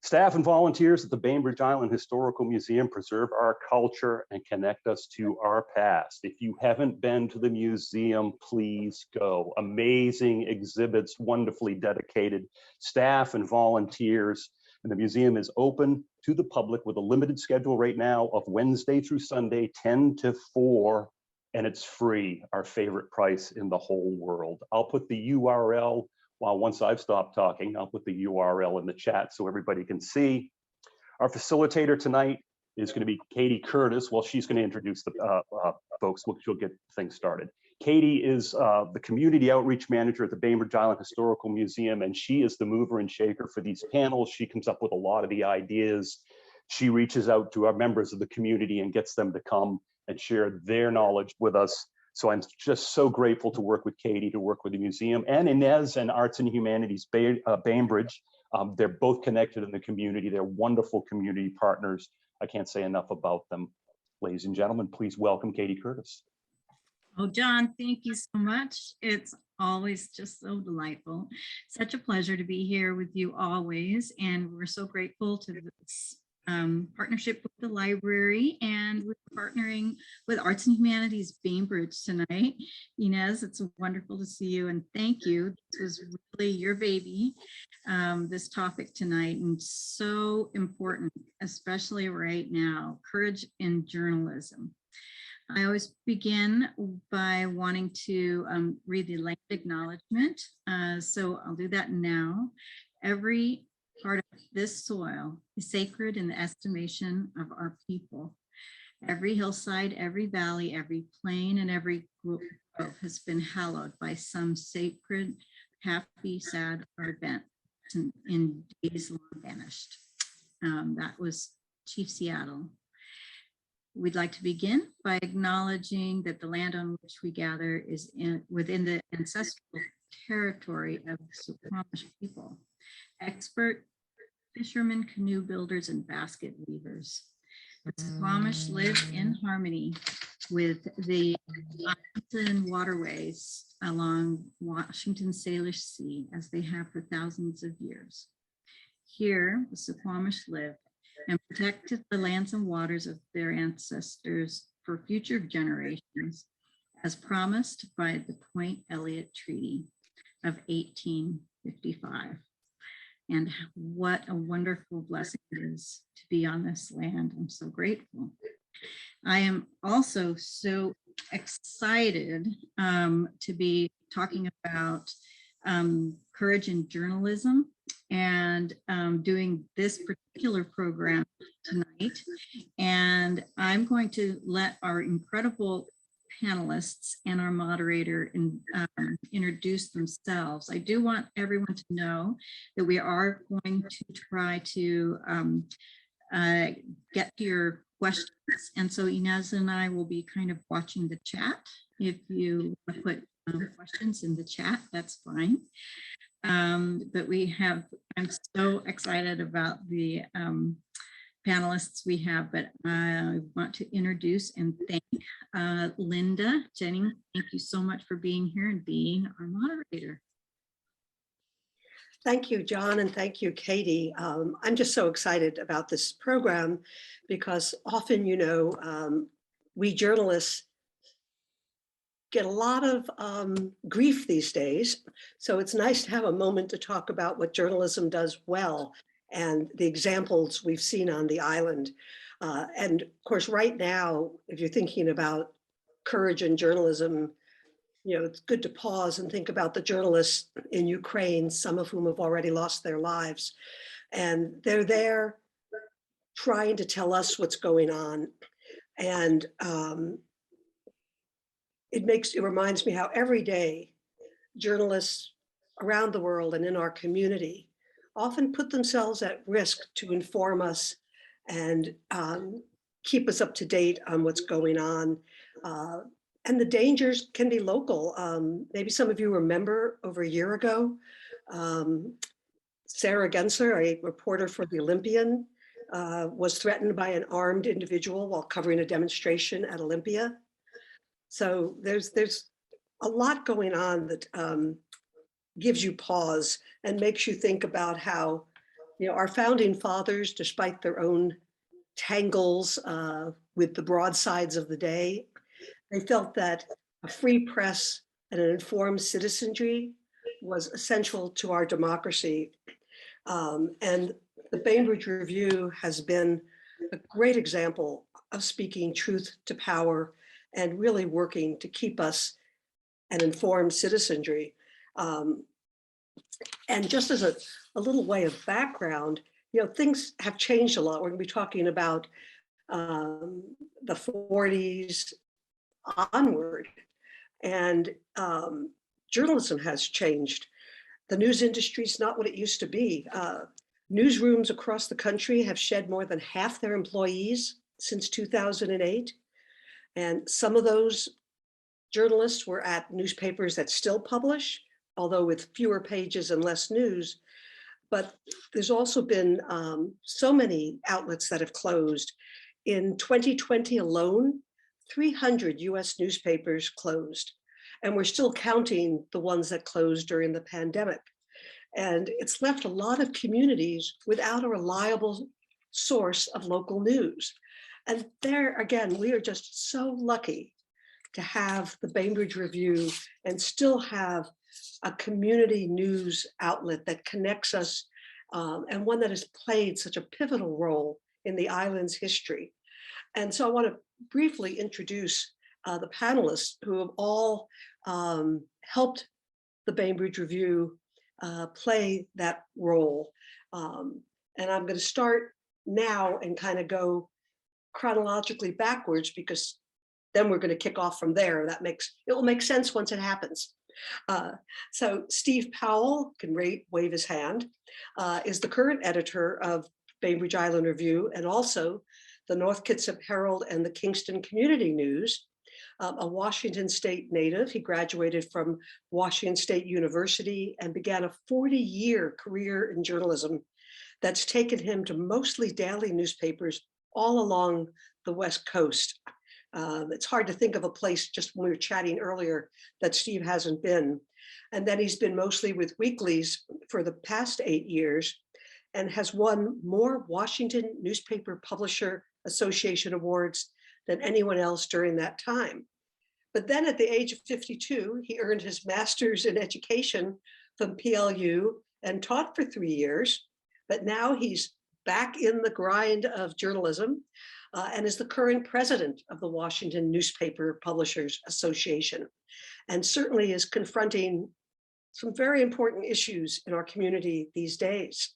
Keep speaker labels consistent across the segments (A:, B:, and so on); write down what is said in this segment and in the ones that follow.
A: Staff and volunteers at the Bainbridge Island Historical Museum preserve our culture and connect us to our past. If you haven't been to the museum, please go. Amazing exhibits, wonderfully dedicated staff and volunteers. And the museum is open to the public with a limited schedule right now of Wednesday through Sunday, 10 to 4, and it's free, our favorite price in the whole world. I'll put the URL. Well, once I've stopped talking, I'll put the URL in the chat so everybody can see. Our facilitator tonight is going to be Katie Curtis. Well, she's going to introduce the folks. She'll get things started. Katie is the community outreach manager at the Bainbridge Island Historical Museum, and she is the mover and shaker for these panels. She comes up with a lot of the ideas. She reaches out to our members of the community and gets them to come and share their knowledge with us. So I'm just so grateful to work with Katie, to work with the museum, and Inez and Arts and Humanities Bainbridge. They're both connected in the community. They're wonderful community partners. I can't say enough about them. Ladies and gentlemen, please welcome Katie Curtis.
B: Oh, John, thank you so much. It's always just so delightful. Such a pleasure to be here with you always. And we're so grateful to this partnership with the library, and we're partnering with Arts and Humanities Bainbridge tonight. Inez, it's wonderful to see you, and thank you. This was really your baby, this topic tonight, and so important, especially right now, courage in journalism. I always begin by wanting to read the land acknowledgement, so I'll do that now. Every part of this soil is sacred in the estimation of our people. Every hillside, every valley, every plain, and every grove has been hallowed by some sacred, happy, sad, or event in days long vanished. That was Chief Seattle. We'd like to begin by acknowledging that the land on which we gather is within the ancestral territory of the Suquamish people. Expert fishermen, canoe builders, and basket weavers. The Suquamish live in harmony with the islands and waterways along Washington Salish Sea, as they have for thousands of years. Here, the Suquamish live and protected the lands and waters of their ancestors for future generations, as promised by the Point Elliott Treaty of 1855. And what a wonderful blessing it is to be on this land. I'm so grateful. I am also so excited to be talking about courage in journalism and doing this particular program tonight. And I'm going to let our incredible panelists and our moderator introduce themselves. I do want everyone to know that we are going to try to get to your questions. And so Inez and I will be kind of watching the chat. If you want to put questions in the chat, that's fine. But I'm so excited about the panelists we have, but I want to introduce and thank Linda Jennings. Thank you so much for being here and being our moderator.
C: Thank you, John, and thank you, Katie. I'm just so excited about this program because often, you know, we journalists get a lot of grief these days. So it's nice to have a moment to talk about what journalism does well and the examples we've seen on the island. And of course, right now, if you're thinking about courage in journalism, you know, it's good to pause and think about the journalists in Ukraine, some of whom have already lost their lives. And they're there trying to tell us what's going on. And it reminds me how every day journalists around the world and in our community often put themselves at risk to inform us and keep us up to date on what's going on. And the dangers can be local. Maybe some of you remember over a year ago, Sarah Genser, a reporter for The Olympian, was threatened by an armed individual while covering a demonstration at Olympia. So there's a lot going on that gives you pause and makes you think about how our founding fathers, despite their own tangles with the broadsides of the day, they felt that a free press and an informed citizenry was essential to our democracy. And the Bainbridge Review has been a great example of speaking truth to power and really working to keep us an informed citizenry. And just as a little way of background, things have changed a lot. We're going to be talking about the 40s onward, and journalism has changed. The news industry is not what it used to be. Newsrooms across the country have shed more than half their employees since 2008. And some of those journalists were at newspapers that still publish, although with fewer pages and less news. But there's also been so many outlets that have closed. In 2020 alone, 300 US newspapers closed, and we're still counting the ones that closed during the pandemic. And it's left a lot of communities without a reliable source of local news. And there, again, we are just so lucky to have the Bainbridge Review and still have a community news outlet that connects us, and one that has played such a pivotal role in the island's history. And so I want to briefly introduce the panelists who have all helped the Bainbridge Review play that role. And I'm going to start now and kind of go chronologically backwards, because then we're going to kick off from there. It will make sense once it happens. So Steve Powell, can wave his hand, is the current editor of Bainbridge Island Review and also the North Kitsap Herald and the Kingston Community News. A Washington State native, he graduated from Washington State University and began a 40-year career in journalism that's taken him to mostly daily newspapers all along the West Coast. It's hard to think of a place, just when we were chatting earlier, that Steve hasn't been. And then he's been mostly with weeklies for the past 8 years and has won more Washington Newspaper Publisher Association awards than anyone else during that time. But then at the age of 52, he earned his master's in education from PLU and taught for 3 years. But now he's back in the grind of journalism and is the current president of the Washington Newspaper Publishers Association, and certainly is confronting some very important issues in our community these days.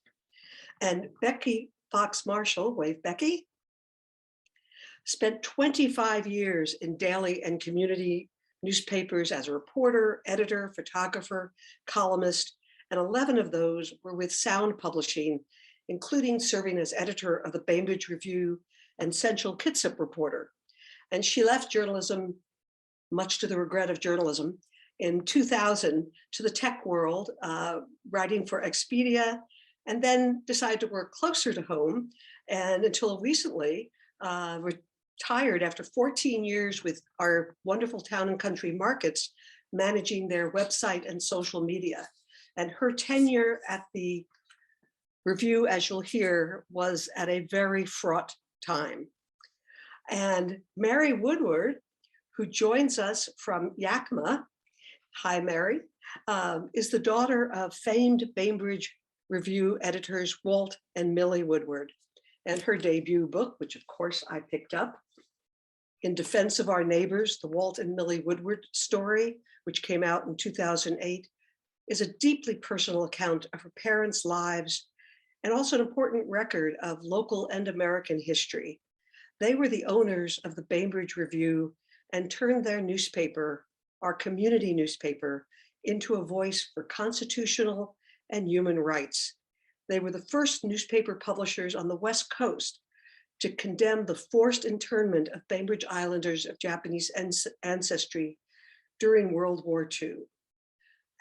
C: And Becky Fox Marshall, wave Becky, spent 25 years in daily and community newspapers as a reporter, editor, photographer, columnist, and 11 of those were with Sound Publishing, including serving as editor of the Bainbridge Review and Central Kitsap Reporter. And she left journalism, much to the regret of journalism, in 2000 to the tech world, writing for Expedia, and then decided to work closer to home, and until recently, retired after 14 years with our wonderful Town and Country Markets, managing their website and social media. And her tenure at the Review, as you'll hear, was at a very fraught time. And Mary Woodward, who joins us from Yakima, hi Mary, is the daughter of famed Bainbridge Review editors Walt and Millie Woodward. And her debut book, which of course I picked up, In Defense of Our Neighbors, the Walt and Millie Woodward story, which came out in 2008, is a deeply personal account of her parents' lives and also an important record of local and American history. They were the owners of the Bainbridge Review and turned their newspaper, our community newspaper, into a voice for constitutional and human rights. They were the first newspaper publishers on the West Coast to condemn the forced internment of Bainbridge Islanders of Japanese ancestry during World War II.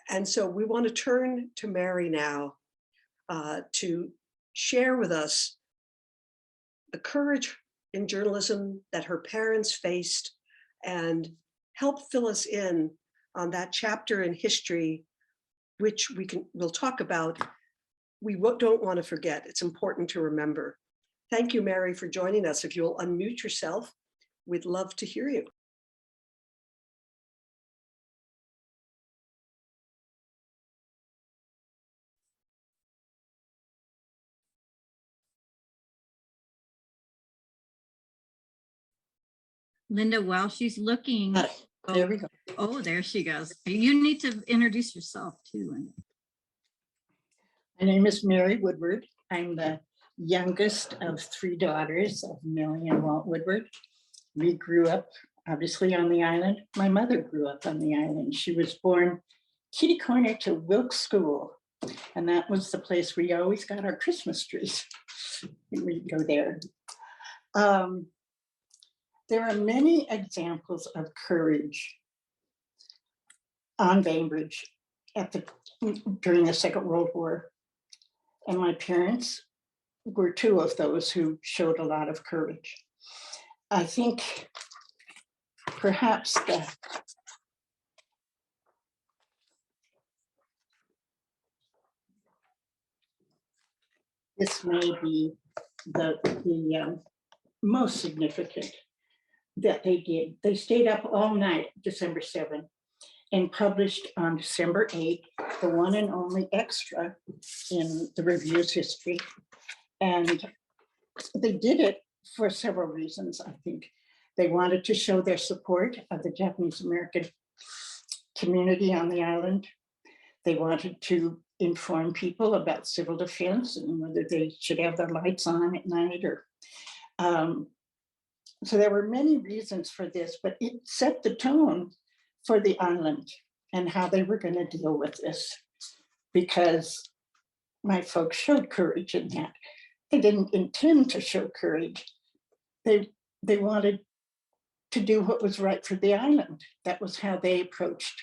C: And so we want to turn to Mary now to share with us the courage in journalism that her parents faced and help fill us in on that chapter in history, which we'll talk about we don't want to forget. It's important to remember. Thank you, Mary, for joining us. If you'll unmute yourself, we'd love to hear you.
B: Linda, while she's looking,
D: There we go.
B: oh, there she goes. You need to introduce yourself too, Linda.
D: My name is Mary Woodward. I'm the youngest of 3 daughters of Millie and Walt Woodward. We grew up obviously on the island. My mother grew up on the island. She was born kitty corner to Wilkes School. And that was the place we always got our Christmas trees. We'd go there. There are many examples of courage on Bainbridge during the Second World War. And my parents were 2 of those who showed a lot of courage. I think perhaps this may be the most significant that they did. They stayed up all night, December 7th, and published on December 8th, the one and only extra in the review's history. And they did it for several reasons, I think. They wanted to show their support of the Japanese American community on the island. They wanted to inform people about civil defense and whether they should have their lights on at night or so there were many reasons for this, but it set the tone for the island and how they were going to deal with this, because my folks showed courage in that. They didn't intend to show courage. They wanted to do what was right for the island. That was how they approached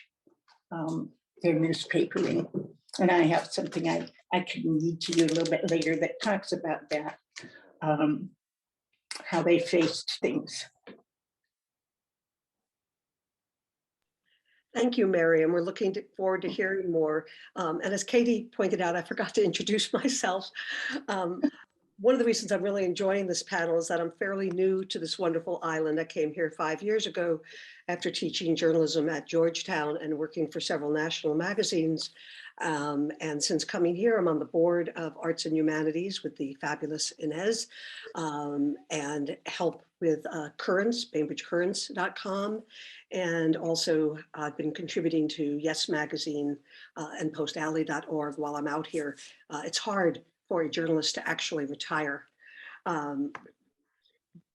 D: their newspapering. And I have something I can read to you a little bit later that talks about that. How they faced things.
C: Thank you, Mary, and we're looking forward to hearing more. And as Katie pointed out, I forgot to introduce myself. One of the reasons I'm really enjoying this panel is that I'm fairly new to this wonderful island. I came here 5 years ago after teaching journalism at Georgetown and working for several national magazines. And since coming here, I'm on the board of Arts and Humanities with the fabulous Inez, and help with Currents, BainbridgeCurrents.com. And also I've been contributing to Yes Magazine and postalley.org while I'm out here. It's hard for a journalist to actually retire.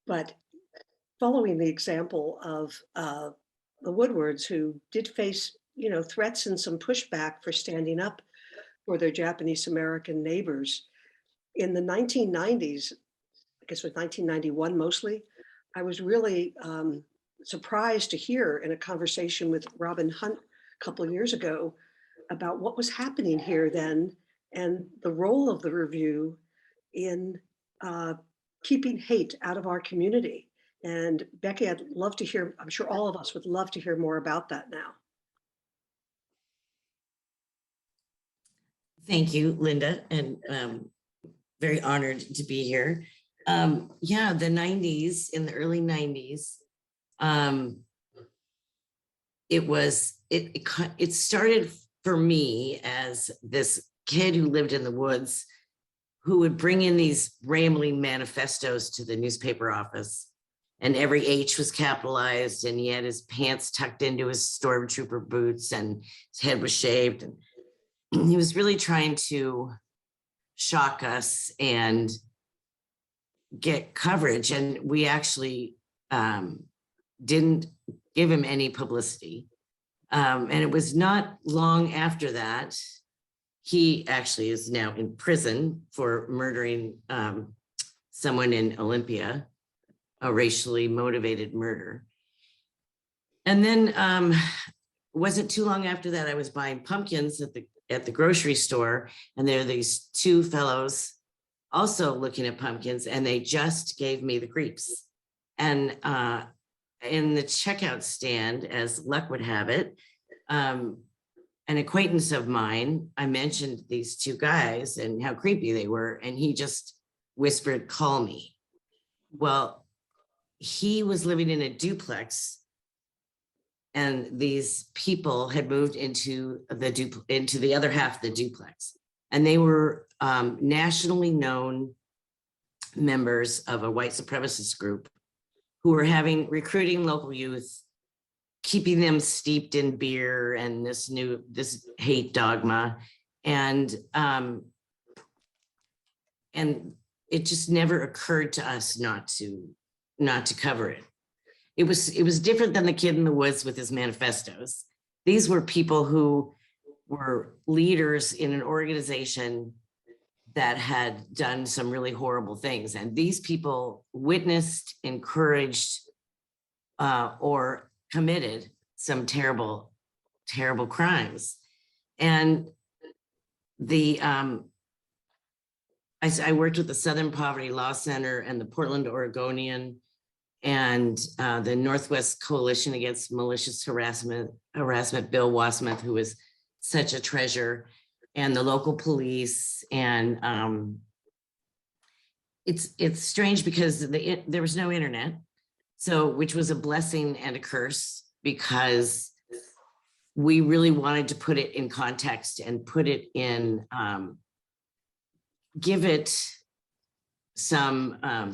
C: But following the example of the Woodwards, who did face threats and some pushback for standing up for their Japanese American neighbors. In the 1990s, I guess it was 1991 mostly, I was really surprised to hear in a conversation with Robin Hunt a couple of years ago about what was happening here then and the role of the review in keeping hate out of our community. And Becky, I'd love to hear, I'm sure all of us would love to hear more about that now.
E: Thank you, Linda, and very honored to be here. Yeah, the 90s, in the early 90s, it started for me as this kid who lived in the woods who would bring in these rambling manifestos to the newspaper office, and every H was capitalized, and he had his pants tucked into his stormtrooper boots, and his head was shaved, and he was really trying to shock us and get coverage. And we actually didn't give him any publicity. And it was not long after that, he actually is now in prison for murdering someone in Olympia, a racially motivated murder. And then wasn't too long after that, I was buying pumpkins at the grocery store, and there are these 2 fellows also looking at pumpkins, and they just gave me the creeps. And in the checkout stand, as luck would have it, an acquaintance of mine, I mentioned these two guys and how creepy they were, and he just whispered, "Call me." Well, he was living in a duplex, and these people had moved into the other half of the duplex, and they were nationally known members of a white supremacist group who were recruiting local youth, keeping them steeped in beer and this hate dogma, and it just never occurred to us not to cover it. It was different than the kid in the woods with his manifestos. These were people who were leaders in an organization that had done some really horrible things. And these people witnessed, encouraged, or committed some terrible, terrible crimes. And I worked with the Southern Poverty Law Center and the Portland Oregonian and the Northwest Coalition Against Malicious Harassment, Bill Wasmuth, who was such a treasure, and the local police. And it's strange because there was no internet, so which was a blessing and a curse, because we really wanted to put it in context and put it in, give it some, I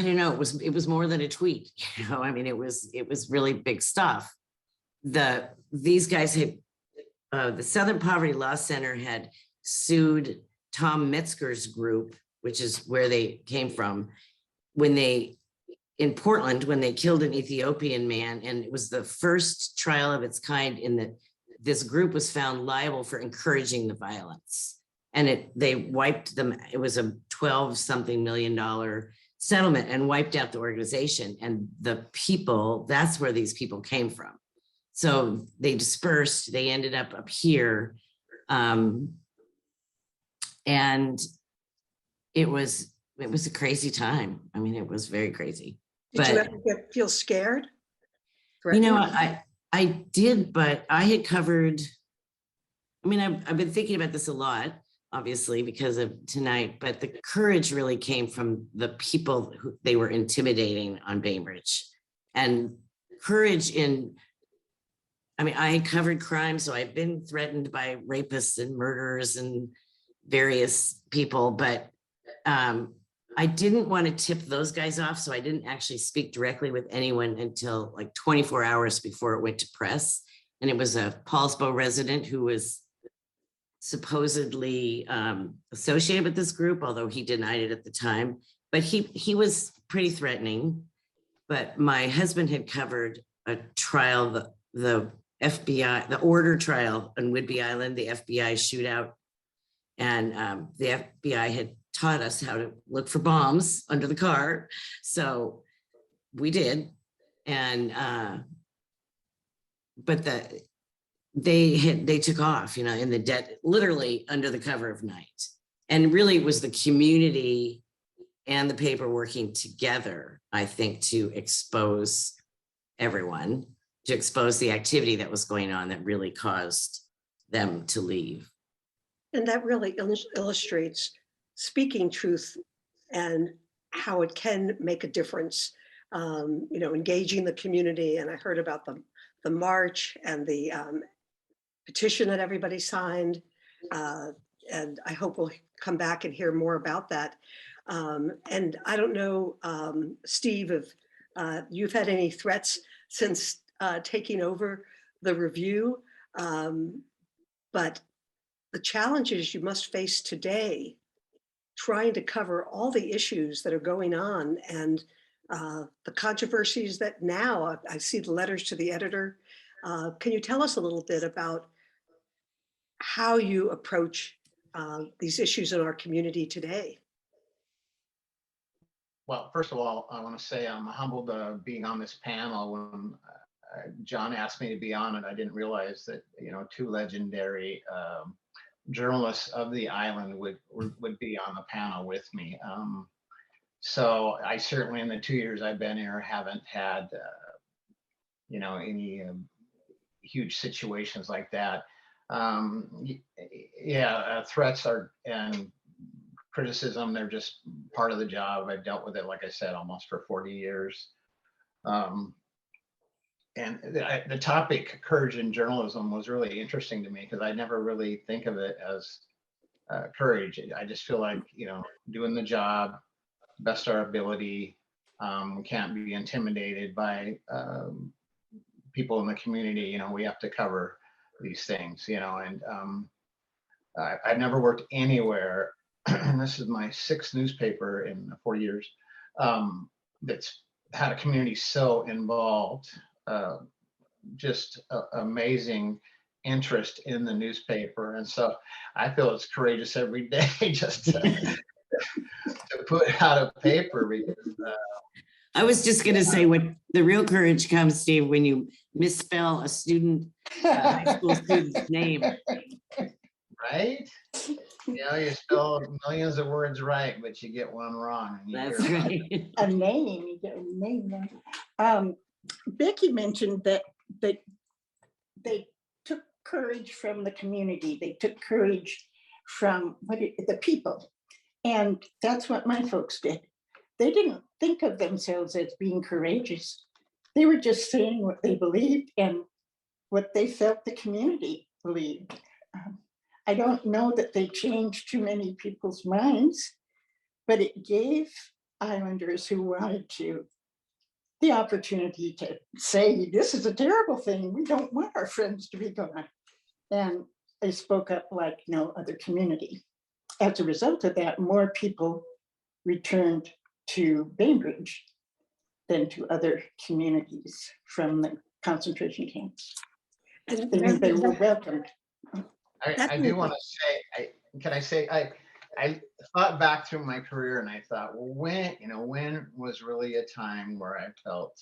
E: don't know, it was more than a tweet, you know, I mean, it was really big stuff. These guys had, the Southern Poverty Law Center had sued Tom Metzger's group, which is where they came from, in Portland, when they killed an Ethiopian man. And it was the first trial of its kind in that this group was found liable for encouraging the violence. And they wiped them. It was a $12-something million settlement and wiped out the organization. And the people, that's where these people came from. So they dispersed, they ended up here. And it was a crazy time. I mean, it was very crazy.
C: Did you ever feel scared?
E: You know, I did, but I had covered, I mean, I've been thinking about this a lot, obviously, because of tonight, but the courage really came from the people who they were intimidating on Bainbridge. And courage I mean, I had covered crime, so I've been threatened by rapists and murderers and various people, but I didn't want to tip those guys off, so I didn't actually speak directly with anyone until like 24 hours before it went to press. And it was a Paulsbo resident who was supposedly associated with this group, although he denied it at the time. But he was pretty threatening. But my husband had covered a trial, the FBI, the order trial on Whidbey Island, the FBI shootout. And the FBI had taught us how to look for bombs under the car. So we did. And, but they took off, you know, in the dead, literally under the cover of night. And really it was the community and the paper working together, I think, to expose everyone, to expose the activity that was going on that really caused them to leave.
C: And that really illustrates speaking truth and how it can make a difference, you know, engaging the community. And I heard about the march and the petition that everybody signed. And I hope we'll come back and hear more about that. And I don't know, Steve, if you've had any threats since taking over the review, but the challenges you must face today, trying to cover all the issues that are going on and the controversies that now I see the letters to the editor. Can you tell us a little bit about how you approach these issues in our community today?
F: Well, first of all, I want to say I'm humbled being on this panel. When John asked me to be on it, I didn't realize that, you know, two legendary journalists of the island would be on the panel with me. So I certainly, in the 2 years I've been here, haven't had, you know, any huge situations like that. threats are and criticism, they're just part of the job. I've dealt with it, like I said, almost for 40 years. And the topic courage in journalism was really interesting to me because I never really think of it as courage. I just feel like, doing the job best our ability. We can't be intimidated by people in the community. We have to cover these things, and I've never worked anywhere, and this is my sixth newspaper in 4 years, that's had a community so involved. Just amazing interest in the newspaper. And so I feel it's courageous every day just to put out a paper because
E: I was just going to say what the real courage comes, Steve, when you misspell a student, high school student's name.
F: right? You spell millions of words right, but you get one wrong. And
E: That's right.
D: A name, you get a name. Becky mentioned that they took courage from the community. They took courage from the people. And that's what my folks did. They didn't think of themselves as being courageous. They were just saying what they believed and what they felt the community believed. I don't know that they changed too many people's minds, but it gave Islanders who wanted to the opportunity to say, this is a terrible thing. We don't want our friends to be gone. And they spoke up like no other community. As a result of that, more people returned to Bainbridge than to other communities from the concentration camps.
C: And
D: They were welcomed.
F: I do want to say, I thought back through my career and I thought, well, when was really a time where I felt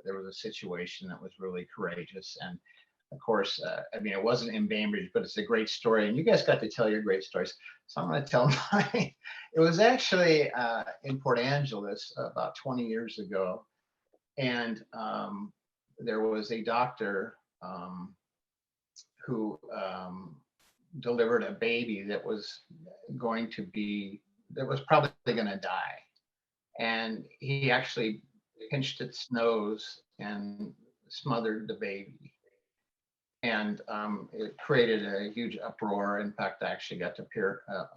F: there was a situation that was really courageous? And of course, it wasn't in Bainbridge, but it's a great story. And you guys got to tell your great stories. So I'm going to tell mine. It was actually in Port Angeles about 20 years ago. And there was a doctor who delivered a baby that was probably going to die. And he actually pinched its nose and smothered the baby. And it created a huge uproar. In fact, I actually got to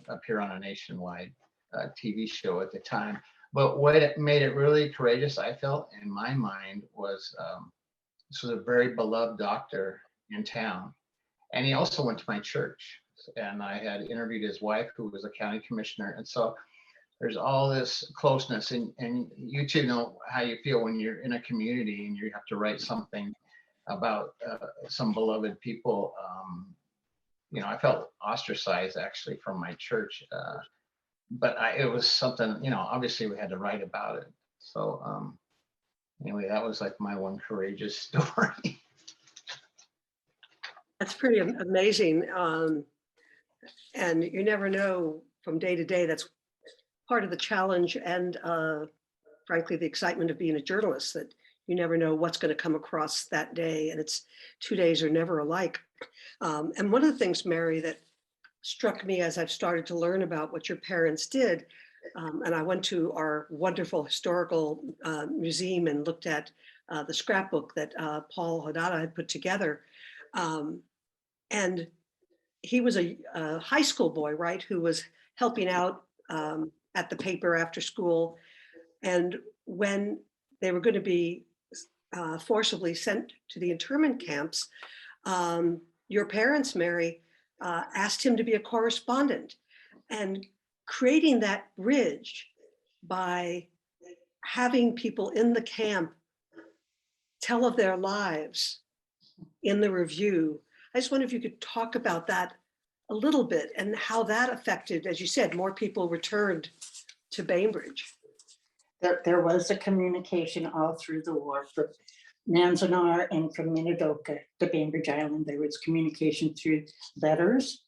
F: appear on a nationwide TV show at the time. But what made it really courageous, I felt in my mind, was this was a very beloved doctor in town. And he also went to my church. And I had interviewed his wife, who was a county commissioner. And so there's all this closeness. And you two know how you feel when you're in a community and you have to write something about some beloved people. I felt ostracized actually from my church. But it was something, obviously we had to write about it. So anyway, that was like my one courageous story.
C: That's pretty amazing. And you never know from day to day. That's part of the challenge and frankly, the excitement of being a journalist, that you never know what's going to come across that day. And it's 2 days are never alike. And one of the things, Mary, that struck me as I've started to learn about what your parents did, and I went to our wonderful historical museum and looked at the scrapbook that Paul Hodada had put together. And he was a high school boy, right, who was helping out at the paper after school. And when they were going to be forcibly sent to the internment camps, your parents, Mary, asked him to be a correspondent, and creating that bridge by having people in the camp tell of their lives in the review. I just wonder if you could talk about that a little bit and how that affected, as you said, more people returned to Bainbridge.
D: There was a communication all through the war from Manzanar and from Minidoka to Bainbridge Island. There was communication through letters.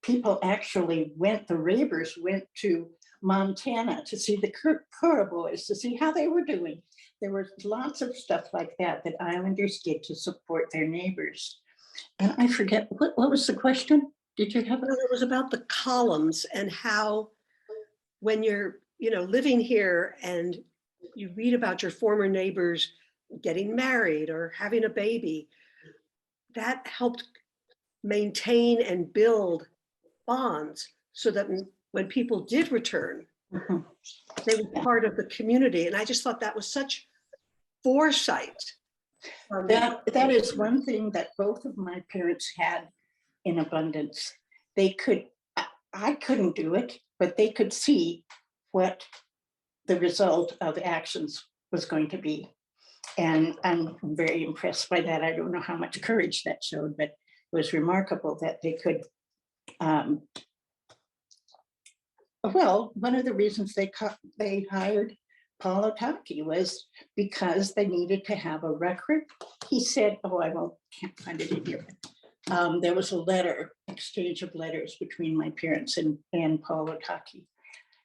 D: People actually the Rabers went to Montana to see the Kura boys, to see how they were doing. There was lots of stuff like that Islanders did to support their neighbors. And I forget, what was the question? Did you have?
C: Well, it was about the columns and how when you're, living here and you read about your former neighbors getting married or having a baby, that helped maintain and build bonds so that when people did return,
D: Mhm.
C: they were part of the community. And I just thought that was such foresight.
D: That is one thing that both of my parents had in abundance. They could, I couldn't do it, but they could see what the result of actions was going to be. And I'm very impressed by that. I don't know how much courage that showed, but it was remarkable that they could. Well, one of the reasons they hired Paul Otake was because they needed to have a record. He said, "Oh, can't find it in here." There was a exchange of letters between my parents and Paul Otake.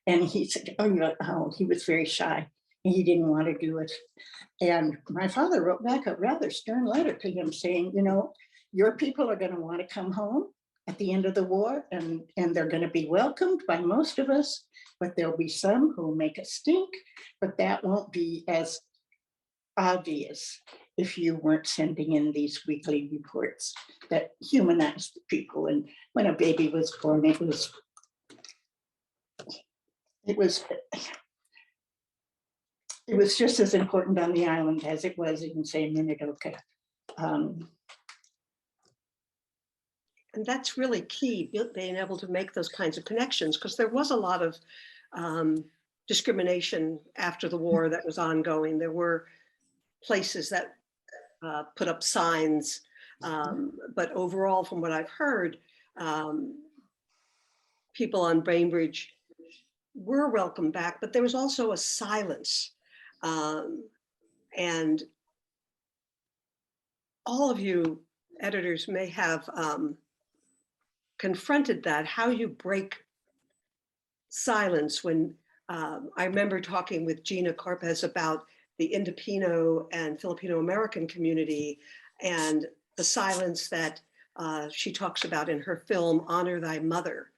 D: And he said, he was very shy and he didn't want to do it. And my father wrote back a rather stern letter to him saying, your people are going to want to come home at the end of the war, and they're going to be welcomed by most of us, but there'll be some who will make a stink, but that won't be as obvious if you weren't sending in these weekly reports that humanized the people. And when a baby was born, it was just as important on the island as it was in, say, Minidoka.
C: And that's really key, being able to make those kinds of connections, because there was a lot of discrimination after the war that was ongoing. There were places that put up signs, but overall, from what I've heard, people on Bainbridge were welcomed back, but there was also a silence. And all of you editors may have confronted that, how you break silence when I remember talking with Gina Corpez about the Indopino and Filipino American community and the silence that she talks about in her film, Honor Thy Mother.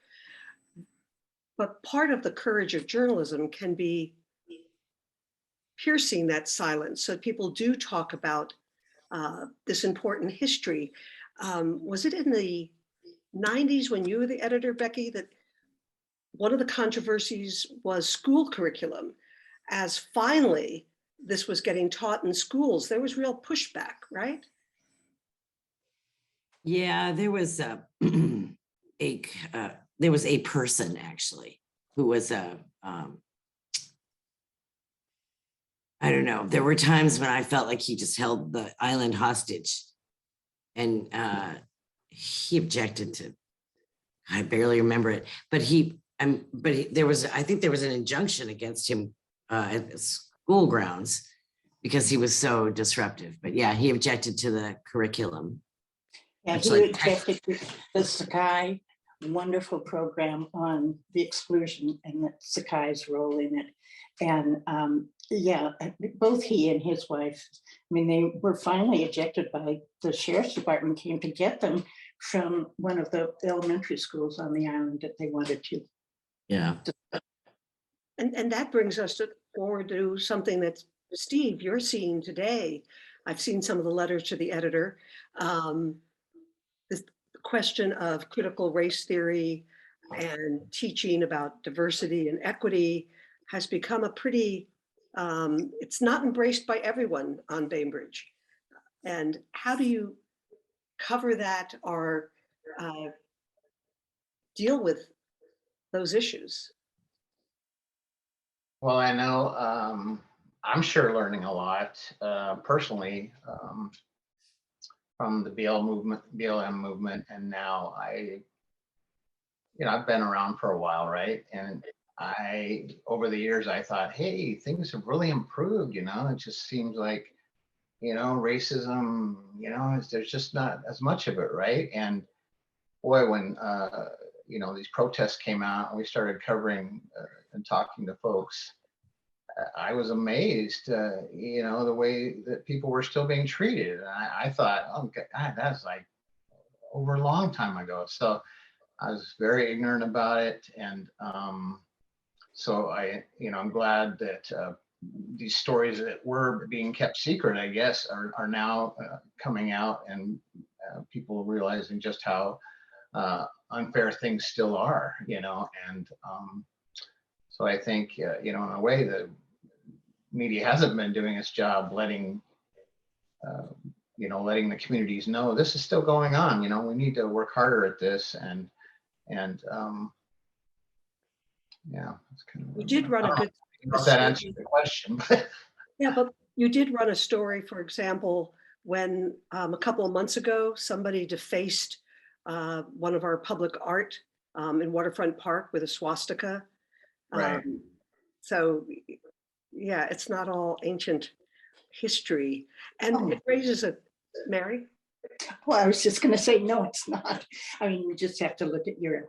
C: But part of the courage of journalism can be piercing that silence so people do talk about this important history. Was it in the 90s when you were the editor, Becky, that one of the controversies was school curriculum? As finally this was getting taught in schools, there was real pushback, right?
E: Yeah, there was there was a person actually who was I don't know. There were times when I felt like he just held the island hostage, and he objected to. I barely remember it, but there was, I think there was an injunction against him at the school grounds because he was so disruptive. But yeah, he objected to the curriculum.
D: Yeah,
E: It's
D: he
E: like-
D: objected to the Sakai wonderful program on the exclusion and the Sakai's role in it. And both he and his wife, I mean, they were finally ejected by the sheriff's department, came to get them from one of the elementary schools on the island that they wanted to.
E: Yeah.
C: And that brings us forward to something that, Steve, you're seeing today. I've seen some of the letters to the editor. This question of critical race theory and teaching about diversity and equity has become a pretty, it's not embraced by everyone on Bainbridge. And how do you cover that or deal with those issues?
F: Well, I know I'm sure learning a lot personally from the BLM movement, and now I've been around for a while, right? And over the years, I thought, hey, things have really improved. It just seems like, racism, there's just not as much of it, right? And boy, when these protests came out and we started covering and talking to folks, I was amazed, the way that people were still being treated. And I thought, oh God, that's like over a long time ago. So I was very ignorant about it. And so I'm glad that these stories that were being kept secret, I guess, are now coming out, and people realizing just how unfair things still are, and so I think, in a way, the media hasn't been doing its job letting the communities know this is still going on. We need to work harder at this, and yeah, that's kind of.
C: You did run a good.
F: I don't know if that answers the question, but
C: Yeah, but you did run a story, for example, when a couple of months ago, somebody defaced one of our public art in Waterfront Park with a swastika.
F: Right.
C: So, yeah, it's not all ancient history. And
D: Oh.
C: it raises Mary?
D: Well, I was just going to say, no, it's not. I mean, you just have to look at your.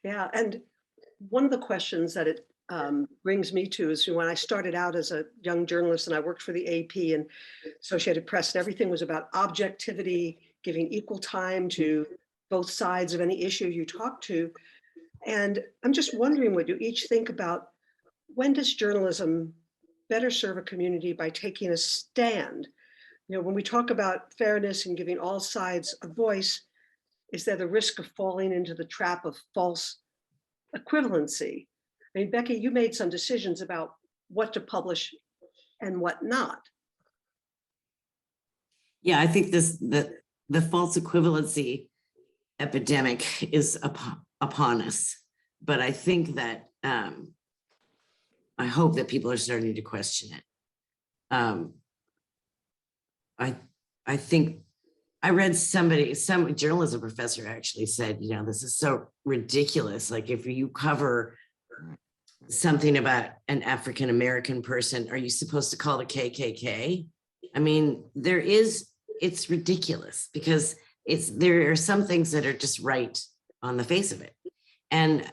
C: Yeah, and one of the questions that it brings me to is when I started out as a young journalist and I worked for the AP and Associated Press, and everything was about objectivity, giving equal time to both sides of any issue you talk to. And I'm just wondering what you each think about, when does journalism better serve a community by taking a stand? When we talk about fairness and giving all sides a voice, is there the risk of falling into the trap of false equivalency? I mean, Becky, you made some decisions about what to publish and what not.
E: Yeah, I think the false equivalency epidemic is upon us. But I think that I hope that people are starting to question it. I think I read some journalism professor actually said, this is so ridiculous. Like, if you cover something about an African-American person, are you supposed to call the KKK? I mean, it's ridiculous, because there are some things that are just right on the face of it. And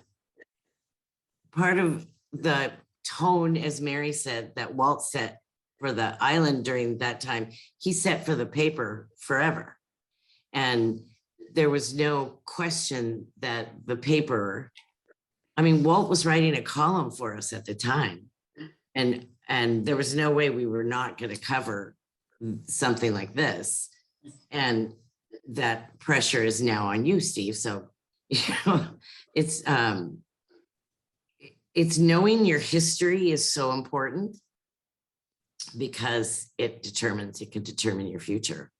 E: part of the tone, as Mary said, that Walt set for the island during that time, he set for the paper forever. And there was no question that the paper, Walt was writing a column for us at the time. And there was no way we were not going to cover something like this. And that pressure is now on you, Steve. So, it's knowing your history is so important, because it can determine your future.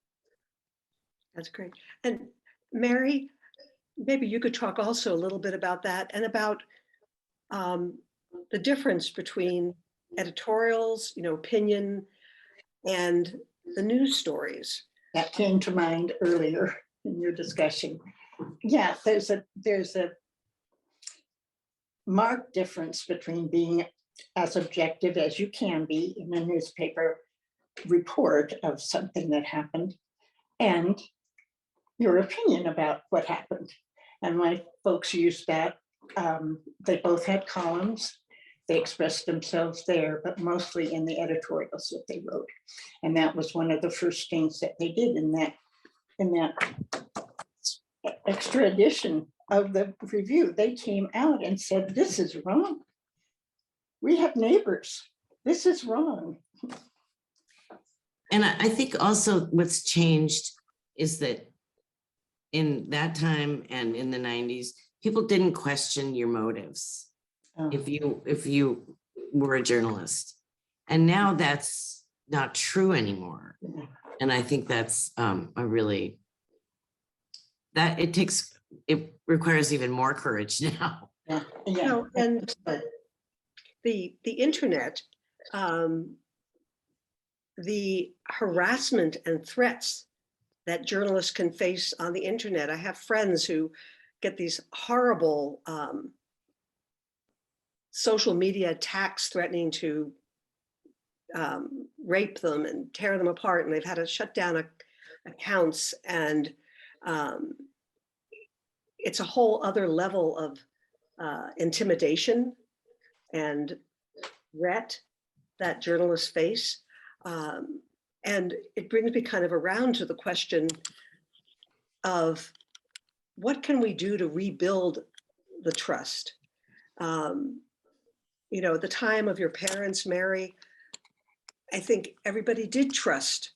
C: That's great. And Mary, maybe you could talk also a little bit about that, and about the difference between editorials, opinion, and the news stories.
D: That came to mind earlier in your discussion. Yeah, there's a marked difference between being as objective as you can be in a newspaper report of something that happened, and your opinion about what happened. And my folks used that. They both had columns. They expressed themselves there, but mostly in the editorials that they wrote. And that was one of the first things that they did in that extra edition of the review. They came out and said, this is wrong. We have neighbors. This is wrong.
E: And I think also what's changed is that in that time and in the 90s, people didn't question your motives if you were a journalist. And now that's not true anymore.
D: Yeah.
E: And I think that's it requires even more courage now.
D: Yeah.
C: And the internet, the harassment and threats that journalists can face on the internet. I have friends who get these horrible social media attacks threatening to rape them and tear them apart, and they've had to shut down accounts, and it's a whole other level of intimidation and threat that journalists face. And it brings me kind of around to the question of what can we do to rebuild the trust? You know, at the time of your parents, Mary, I think everybody did trust,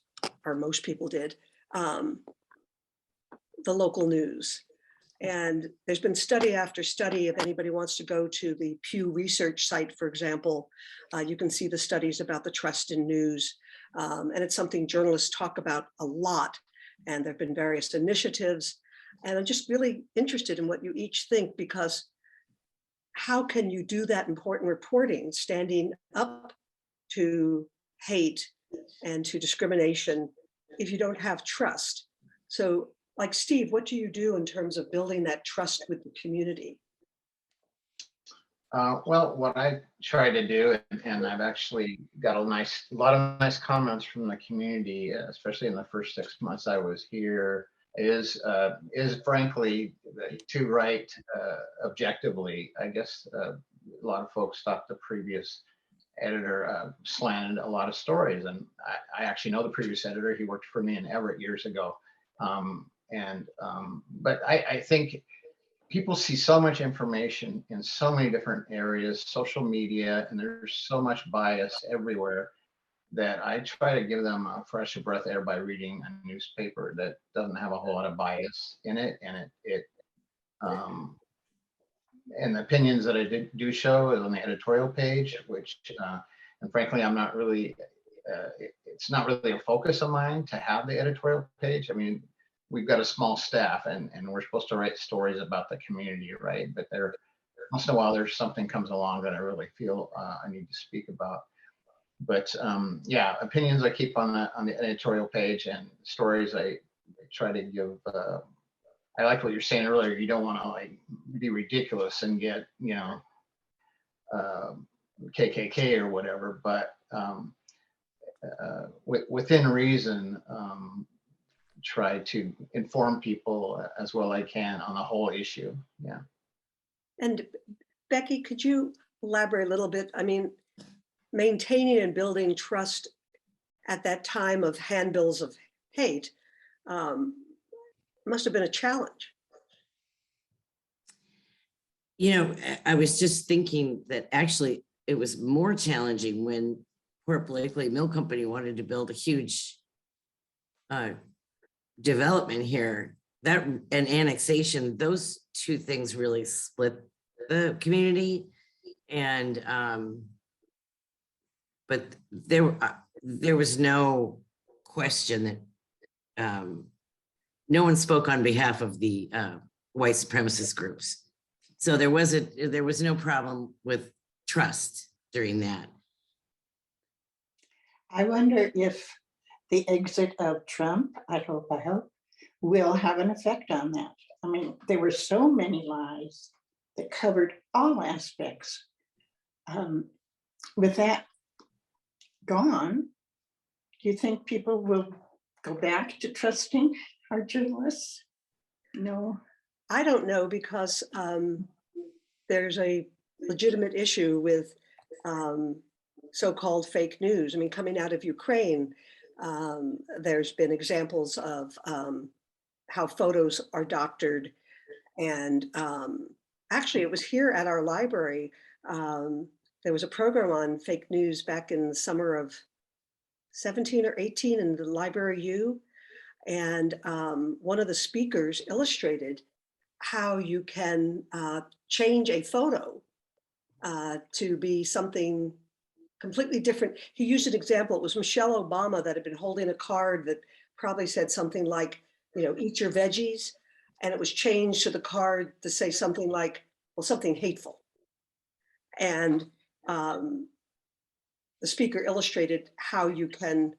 C: or most people did, the local news. And there's been study after study. If anybody wants to go to the Pew Research site, for example, you can see the studies about the trust in news. And it's something journalists talk about a lot. And there've been various initiatives. And I'm just really interested in what you each think, because how can you do that important reporting, standing up to hate and to discrimination, if you don't have trust? So, like Steve, what do you do in terms of building that trust with the community?
F: Well, what I try to do, and I've actually got a lot of nice comments from the community, especially in the first 6 months I was here, is frankly to write objectively. I guess a lot of folks thought the previous editor slanted a lot of stories, and I actually know the previous editor. He worked for me in Everett years ago. But I think people see so much information in so many different areas, social media, and there's so much bias everywhere, that I try to give them a fresh breath of air by reading a newspaper that doesn't have a whole lot of bias in it. And and the opinions that I do show is on the editorial page, which, and frankly, I'm not really, it's not really a focus of mine to have the editorial page. I mean, we've got a small staff, and we're supposed to write stories about the community, right? But once in a while, there's something comes along that I really feel I need to speak about. But yeah, opinions I keep on the editorial page, and stories I try to give. I like what you're saying earlier. You don't want to like be ridiculous and get, you know, KKK or whatever, but within reason, try to inform people as well I can on the whole issue. Yeah.
C: And Becky, could you elaborate a little bit? I mean, maintaining and building trust at that time of handbills of hate must have been a challenge.
E: You know, I was just thinking that actually it was more challenging when Port Blakely Mill Company wanted to build a huge development here. That and annexation, those two things really split the community. And but there was no question that no one spoke on behalf of the white supremacist groups. So there was no problem with trust during that.
D: I wonder if the exit of Trump, I hope, will have an effect on that. I mean, there were so many lies that covered all aspects. With that gone, do you think people will go back to trusting our journalists? No.
C: I don't know, because there's a legitimate issue with so-called fake news. I mean, coming out of Ukraine, there's been examples of how photos are doctored. And actually, it was here at our library. There was a program on fake news back in the summer of 17 or 18 in the Library U. And one of the speakers illustrated how you can change a photo to be something completely different. He used an example. It was Michelle Obama that had been holding a card that probably said something like, you know, eat your veggies. And it was changed to the card to say something like, well, something hateful. And the speaker illustrated how you can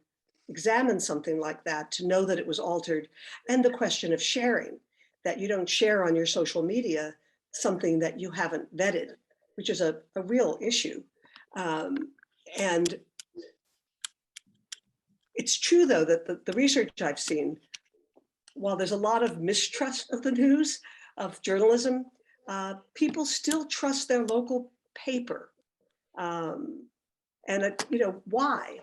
C: examine something like that to know that it was altered. And the question of sharing, that you don't share on your social media something that you haven't vetted, which is a real issue. And it's true, though, that the research I've seen, while there's a lot of mistrust of the news, of journalism, people still trust their local paper. And you know, why?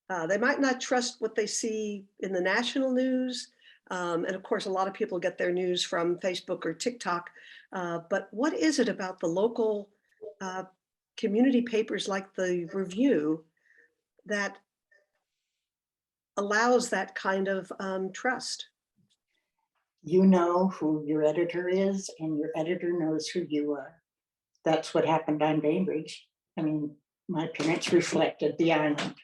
C: They might not trust what they see in the national news. And of course, a lot of people get their news from Facebook or TikTok. But what is it about the local community papers like the Review that allows that kind of trust?
D: You know who your editor is, and your editor knows who you are. That's what happened on Bainbridge. I mean, my parents reflected the island.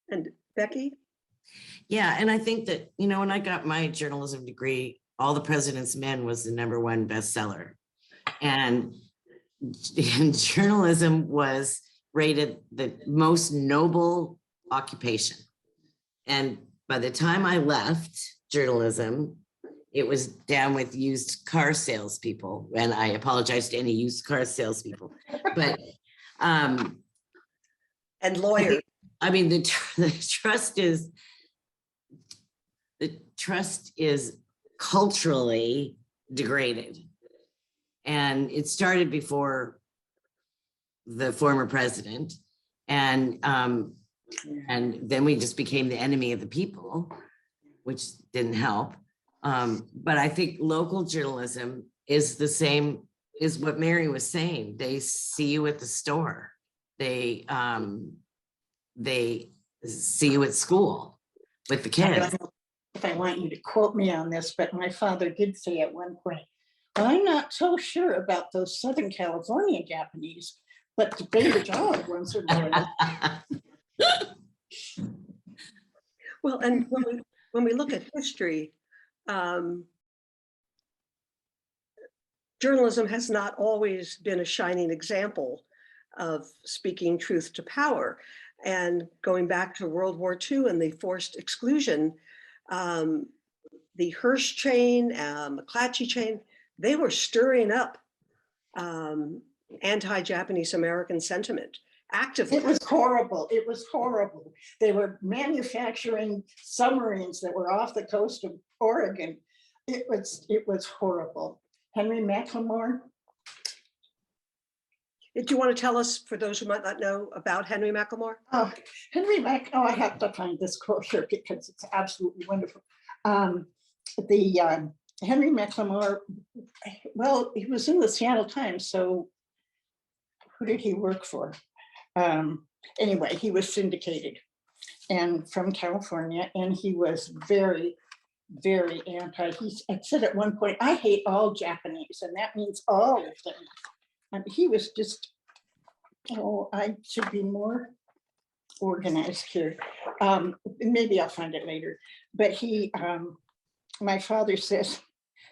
C: And Becky?
E: Yeah, and I think that, you know, when I got my journalism degree, All the President's Men was the #1 bestseller. And journalism was rated the most noble occupation. And by the time I left journalism, it was down with used car salespeople. And I apologize to any used car salespeople. But
C: And lawyers.
E: I mean, the trust is culturally degraded. And it started before the former president. And then we just became the enemy of the people, which didn't help. But I think local journalism is the same, is what Mary was saying. They see you at the store. They see you at school with the
D: I don't
E: kids.
D: know if I want you to quote me on this, but my father did say at one point, I'm not so sure about those Southern California Japanese, but the Bainbridge Island ones are loyal.
C: Well, and when we look at history, journalism has not always been a shining example of speaking truth to power. And going back to World War II and the forced exclusion, the Hearst chain, McClatchy chain, they were stirring up anti-Japanese American sentiment actively.
D: It was horrible. It was horrible. They were manufacturing submarines that were off the coast of Oregon. It was horrible. Henry McLemore.
C: Do you want to tell us, for those who might not know, about Henry McLemore?
D: Oh, I have to find this quote here because it's absolutely wonderful. Henry McLemore, well, he was in the Seattle Times, so who did he work for? Anyway, he was syndicated and from California, and he was very, very anti. He said at one point, I hate all Japanese, and that means all of them. And he was just, oh, I should be more organized here. Maybe I'll find it later. But my father says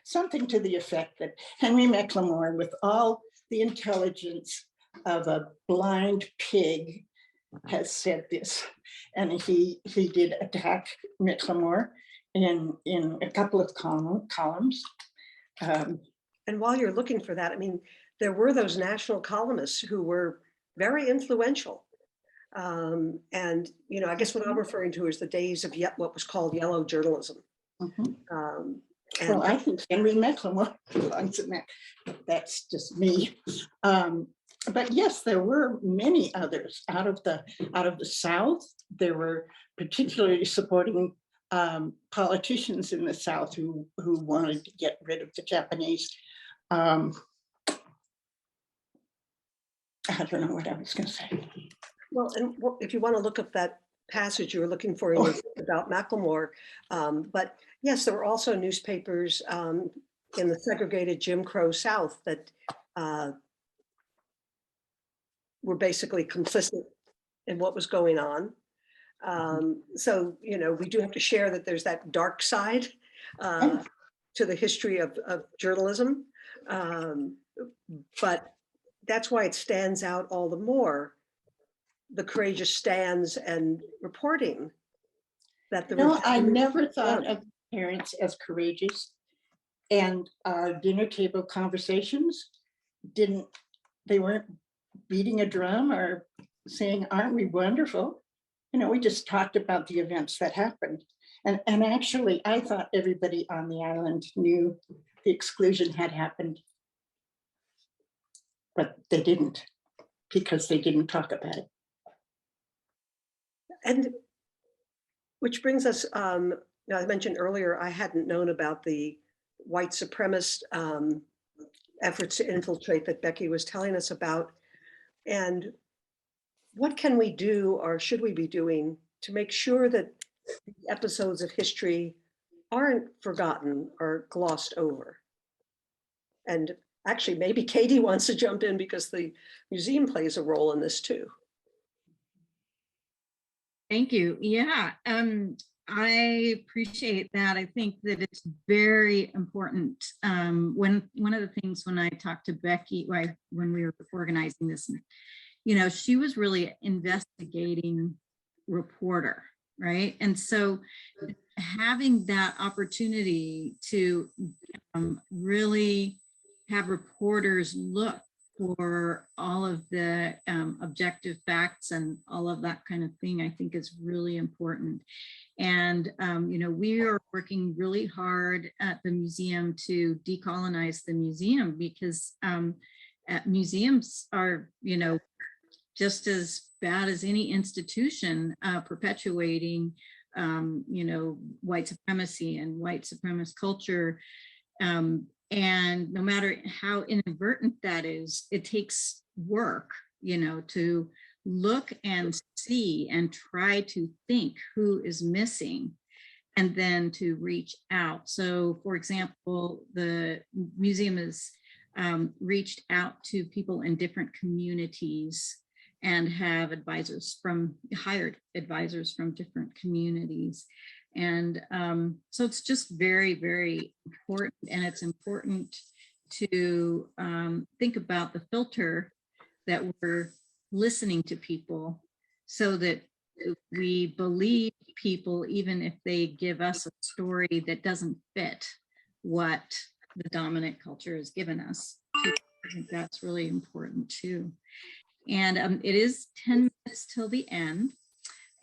D: something to the effect that Henry McLemore, with all the intelligence of a blind pig, has said this. And he did attack McLemore in a couple of columns.
C: And while you're looking for that, I mean, there were those national columnists who were very influential. And, you know, I guess what I'm referring to is the days of what was called yellow journalism.
D: Mhm.
C: And
D: Well, I think Henry McLemore belongs in that. That's just me. But yes, there were many others out of the South. There were particularly supporting politicians in the South who wanted to get rid of the Japanese. I don't know what I was going to say.
C: well, and if you want to look up that passage you were looking for in your book about McLemore, but yes, there were also newspapers in the segregated Jim Crow South that were basically complicit in what was going on. So, you know, we do have to share that there's that dark side to the history of journalism. But that's why it stands out all the more, the courageous stands and reporting that the
D: No, I
C: Review
D: never thought
C: done.
D: of parents as courageous. And our dinner table conversations they weren't beating a drum or saying, aren't we wonderful? You know, we just talked about the events that happened. And actually, I thought everybody on the island knew the exclusion had happened, but they didn't. because they didn't talk about it.
C: And which brings us, now I mentioned earlier, I hadn't known about the white supremacist efforts to infiltrate that Becky was telling us about. And what can we do, or should we be doing, to make sure that episodes of history aren't forgotten or glossed over? And actually, maybe Katie wants to jump in because the museum plays a role in this too.
B: Thank you. Yeah, I appreciate that. I think that it's very important. When one of the things when I talked to Becky, when we were organizing this, you know, she was really investigating reporter, right? And so having that opportunity to really have reporters look for all of the objective facts and all of that kind of thing, I think is really important. And, you know, we are working really hard at the museum to decolonize the museum because museums are, you know, just as bad as any institution perpetuating, you know, white supremacy and white supremacist culture. And no matter how inadvertent that is, it takes work, you know, to look and see and try to think who is missing and then to reach out. So, for example, the museum has reached out to people in different communities and have hired advisors from different communities. And so it's just very, very important. And it's important to think about the filter that we're listening to people so that we believe people, even if they give us a story that doesn't fit what the dominant culture has given us. I think that's really important too. And it is 10 minutes till the end.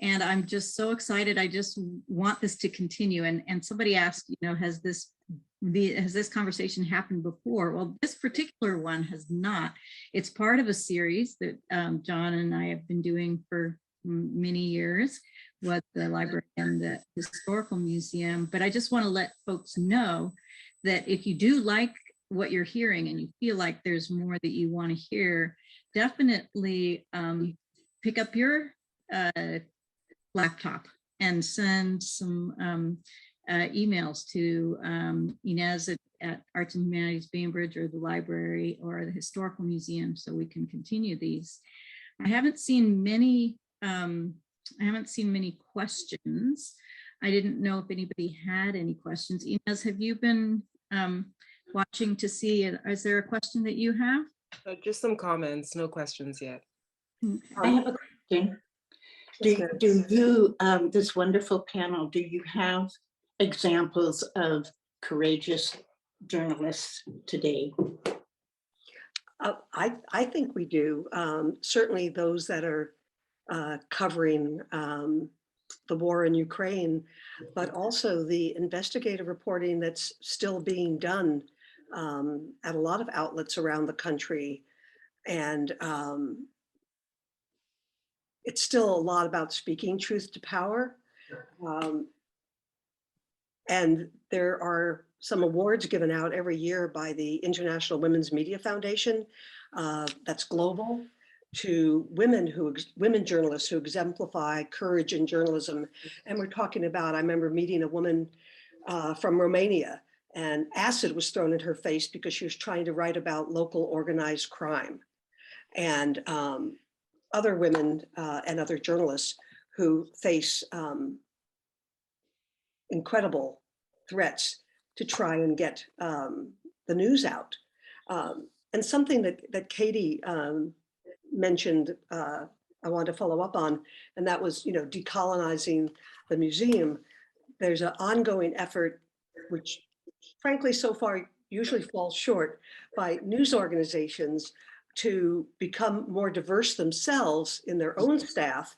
B: And I'm just so excited. I just want this to continue. And somebody asked, you know, has this conversation happened before? Well, this particular one has not. It's part of a series that John and I have been doing for many years with the library and the historical museum. But I just want to let folks know that if you do like what you're hearing and you feel like there's more that you want to hear, definitely pick up your laptop and send some emails to Inez at Arts and Humanities Bainbridge or the library or the historical museum so we can continue these. I haven't seen many questions. I didn't know if anybody had any questions. Inez, have you been watching to see, is there a question that you have?
G: Just some comments, no questions yet.
D: I have a question. Do you, this wonderful panel, do you have examples of courageous journalists today?
C: I think we do. Certainly those that are covering the war in Ukraine, but also the investigative reporting that's still being done at a lot of outlets around the country. And it's still a lot about speaking truth to power. And there are some awards given out every year by the International Women's Media Foundation that's global to women journalists who exemplify courage in journalism. And we're talking about, I remember meeting a woman from Romania, and acid was thrown in her face because she was trying to write about local organized crime. And other women and other journalists who face incredible threats to try and get the news out. And something that Katie mentioned, I want to follow up on, and that was, you know, decolonizing the museum. There's an ongoing effort, which frankly so far usually falls short, by news organizations to become more diverse themselves in their own staff,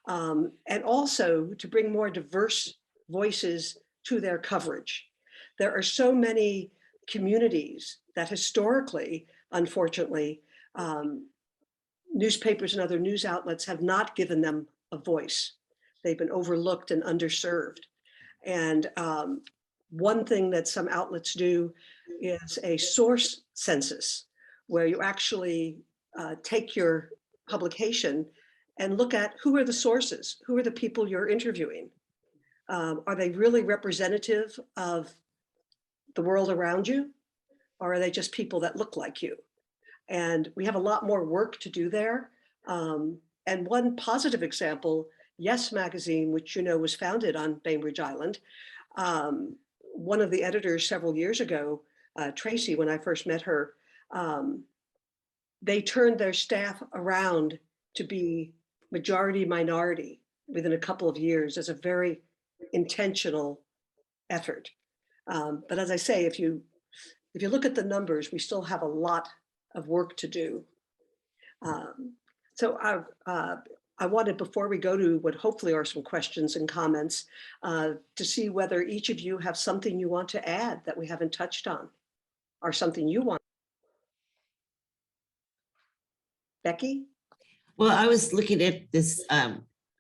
C: and also to bring more diverse voices to their coverage. There are so many communities that historically, unfortunately, newspapers and other news outlets have not given them a voice. They've been overlooked and underserved. And one thing that some outlets do is a source census, where you actually take your publication and look at who are the sources, who are the people you're interviewing. Are they really representative of the world around you? Or are they just people that look like you? And we have a lot more work to do there. And one positive example, Yes Magazine, which you know was founded on Bainbridge Island. One of the editors several years ago, Tracy, when I first met her, they turned their staff around to be majority minority within a couple of years as a very intentional effort. But as I say, if you look at the numbers, we still have a lot of work to do. So I wanted, before we go to what hopefully are some questions and comments, to see whether each of you have something you want to add that we haven't touched on, or something you want. Becky?
E: Well, I was looking at this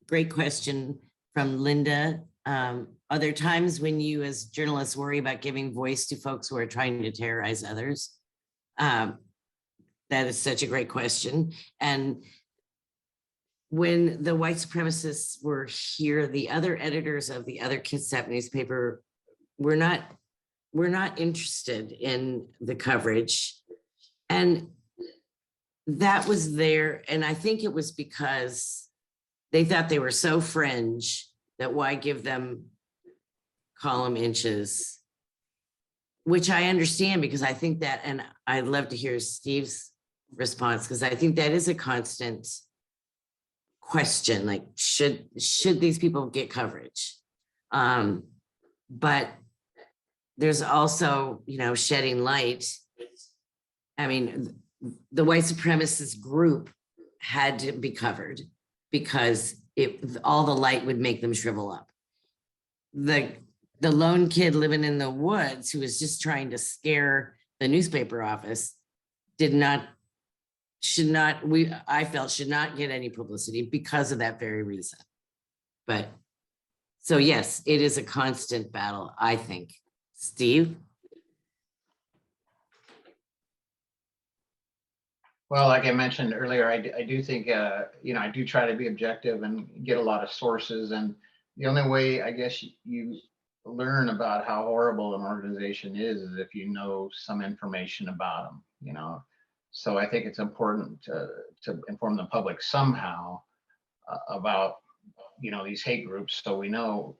E: great question from Linda. Are there times when you as journalists worry about giving voice to folks who are trying to terrorize others? That is such a great question. And when the white supremacists were here, the other editors of the other Kitsap newspaper were not interested in the coverage. And that was there. And I think it was because they thought they were so fringe that why give them column inches, which I understand, because I think that, and I'd love to hear Steve's response, because I think that is a constant question, like, should these people get coverage? But there's also, shedding light. I mean, the white supremacist group had to be covered because all the light would make them shrivel up. The lone kid living in the woods who was just trying to scare the newspaper office I felt should not get any publicity because of that very reason. But so yes, it is a constant battle, I think. Steve?
F: Well, like I mentioned earlier, I do think, I do try to be objective and get a lot of sources. And the only way, I guess, you learn about how horrible an organization is if you know some information about them, So I think it's important to inform the public somehow about, these hate groups. So we know,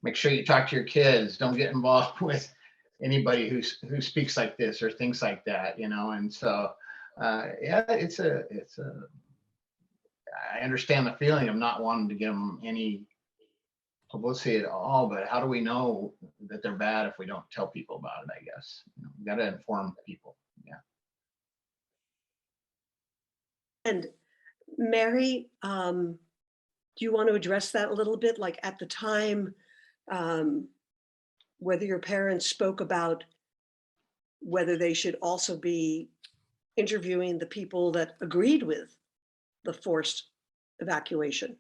F: make sure you talk to your kids. Don't get involved with anybody who speaks like this or thinks like that, And so, yeah, I understand the feeling of not wanting to give them any publicity at all, but how do we know that they're bad if we don't tell people about it, I guess? We got to inform people. Yeah.
C: And Mary, do you want to address that a little bit? Like at the time, whether your parents spoke about whether they should also be interviewing the people that agreed with the forced evacuation?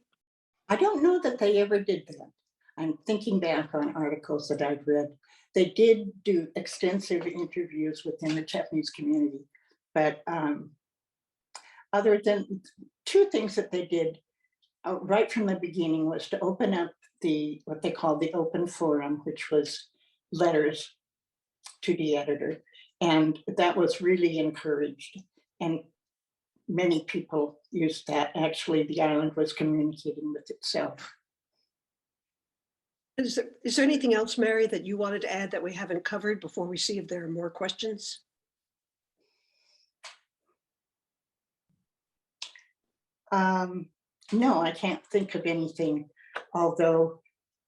D: I don't know that they ever did that. I'm thinking back on articles that I've read. They did do extensive interviews within the Japanese community, but other than two things that they did right from the beginning was to open up what they called the open forum, which was letters to the editor. And that was really encouraged. And many people used that. Actually, the island was communicating with itself.
C: Is there anything else, Mary, that you wanted to add that we haven't covered before we see if there are more questions?
D: No, I can't think of anything, although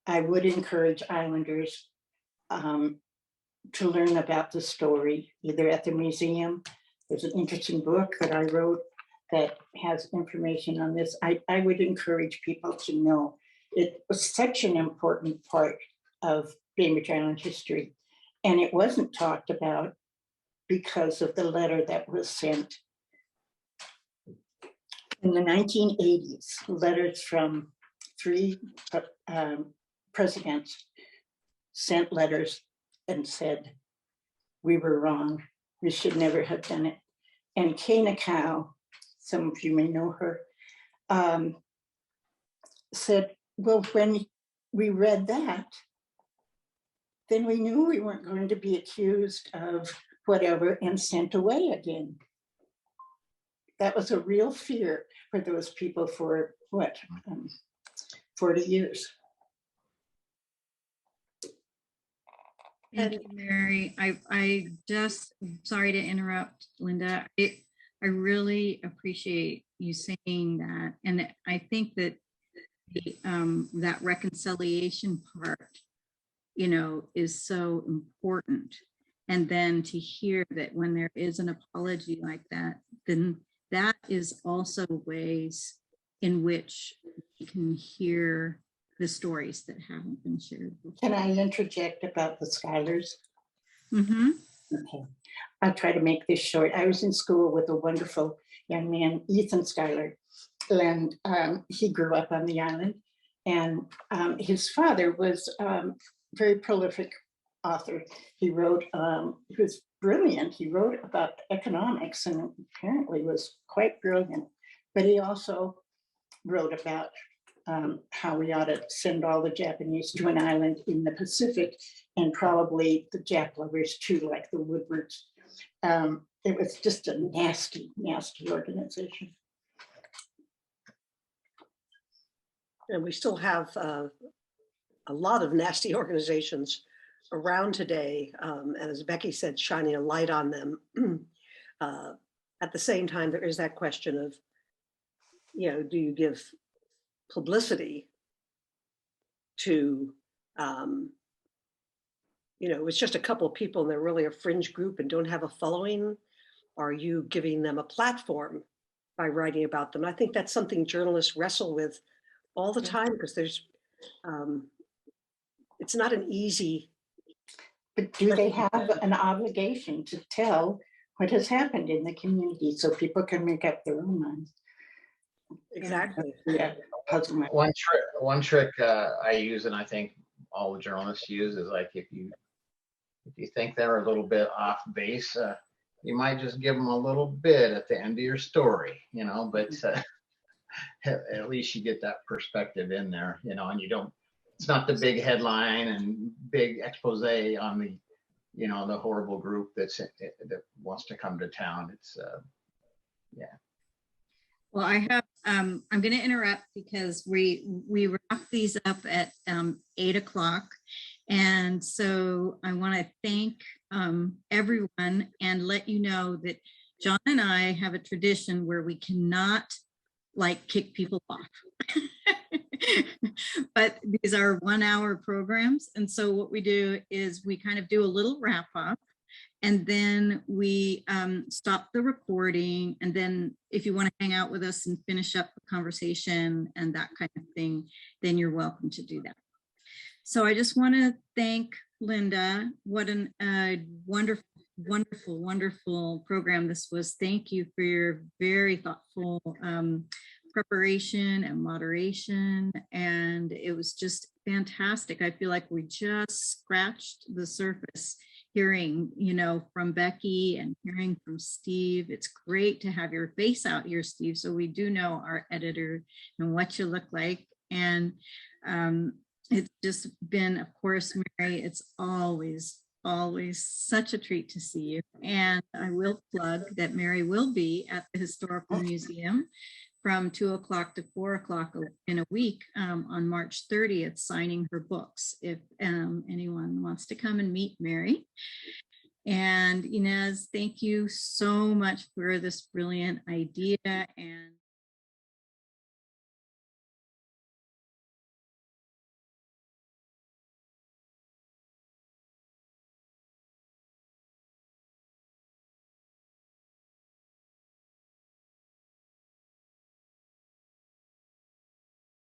D: I would encourage Islanders to learn about the story, either at the museum. There's an interesting book that I wrote that has information on this. I would encourage people to know. It was such an important part of Bainbridge Island history, and it wasn't talked about because of the letter that was sent In the 1980s, letters from three presidents sent letters and said, we were wrong. We should never have done it. And Kay Nakau, some of you may know her, said, well, when we read that, then we knew we weren't going to be accused of whatever and sent away again. That was a real fear for those people for what, 40 years.
B: Thank you, Mary. I just, sorry to interrupt, Linda. I really appreciate you saying that. And I think that that reconciliation part, you know, is so important. And then to hear that when there is an apology like that, then that is also ways in which we can hear the stories that haven't been shared before.
D: Can I interject about the Schylers?
B: Mm-hmm.
D: Okay. I'll try to make this short. I was in school with a wonderful young man, Ethan Schuyler, and he grew up on the island. And his father was a very prolific author. He wrote, he was brilliant. He wrote about economics and apparently was quite brilliant. But he also wrote about how we ought to send all the Japanese to an island in the Pacific, and probably the Jap lovers too, like the Woodwards. It was just a nasty, nasty organization.
C: And we still have a lot of nasty organizations around today. And as Becky said, shining a light on them. At the same time, there is that question of, you know, do you give publicity to, you know, it's just a couple of people and they're really a fringe group and don't have a following? Are you giving them a platform by writing about them? I think that's something journalists wrestle with all the time, because there's, it's not an easy.
D: But do they have an obligation to tell what has happened in the community so people can make up their own minds?
C: Exactly.
D: Yeah, puzzle.
F: One trick I use, and I think all the journalists use, is like if you think they're a little bit off base, you might just give them a little bit at the end of your story, you know. But at least you get that perspective in there, you know, and you don't. It's not the big headline and big expose on the, you know, the horrible group that wants to come to town. It's yeah.
B: Well, I have, I'm going to interrupt because we wrap these up at 8 o'clock. And so I want to thank everyone and let you know that John and I have a tradition where we cannot like kick people off. But these are 1 hour programs. And so what we do is we kind of do a little wrap up. And then we stop the recording. And then if you want to hang out with us and finish up the conversation and that kind of thing, then you're welcome to do that. So I just want to thank Linda. What a wonderful, wonderful, wonderful program this was. Thank you for your very thoughtful preparation and moderation. And it was just fantastic. I feel like we just scratched the surface. Hearing, you know, from Becky and hearing from Steve. It's great to have your face out here, Steve, so we do know our editor and what you look like. And it's just been, of course, Mary, it's always such a treat to see you. And I will plug that Mary will be at the Historical Museum from 2 o'clock to 4 o'clock in a week on March 30th, signing her books, if anyone wants to come and meet Mary. And Inez, thank you so much for this brilliant idea. And